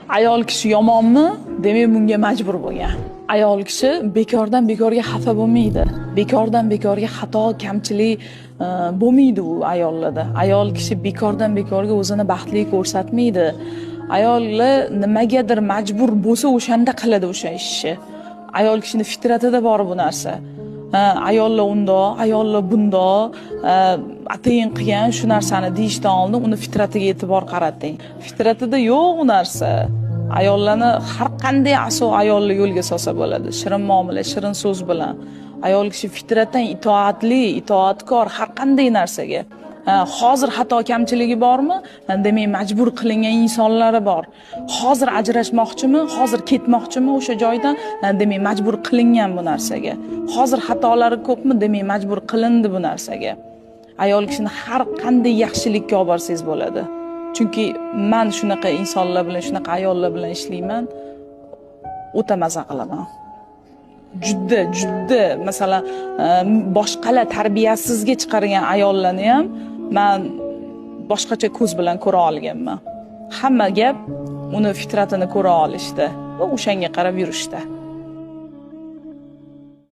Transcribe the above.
Ayol kishi yomonmi? Demak, bunga majbur bo'lgan. Ayol kishi bekordan bekorga xafa bo'lmaydi. Bekordan bekorga xato, kamchilik bo'lmaydi u ayollarda. Ayol kishi bekordan bekorga o'zini baxtli ko'rsatmaydi. Ayollar nimagadir majbur bo'lsa, o'shanda qiladi o'sha ishni. Ayol kishining fitratida bor bu narsa. Ayollar undoq, ayollar bundoq, atayin qilgan shu narsani deyishdan oldin uni fitratiga e'tibor qarating. Fitratida yo'q u narsa. Ayollarni har qanday asov ayolni yo'lga solsa bo'ladi. Shirin muomala, shirin so'z bilan. Ayol kishi fitratdan itoatli, itoatkor har qanday narsaga. Hozir xato kamchiligi bormi? Demak, majbur qilingan insonlari bor. Hozir ajrashmoqchimi? Hozir ketmoqchimi o'sha joydan? Demak, majbur qilingan bu narsaga. Hozir xatolari ko'pmi? Demak, majbur qilindi bu narsaga. Ayol kishini har qanday yaxshilikka olib borsangiz bo'ladi. Chunki men shunaqa insonlar bilan, shunaqa ayollar bilan ishlayman. O'ta maza qilaman. Juda masalan boshqalar tarbiyasizga chiqargan ayollarni ham men boshqacha ko'z bilan ko'ra olganman. Hamma gap uni fitratini ko'ra olishda va o'shanga qarab yurishda.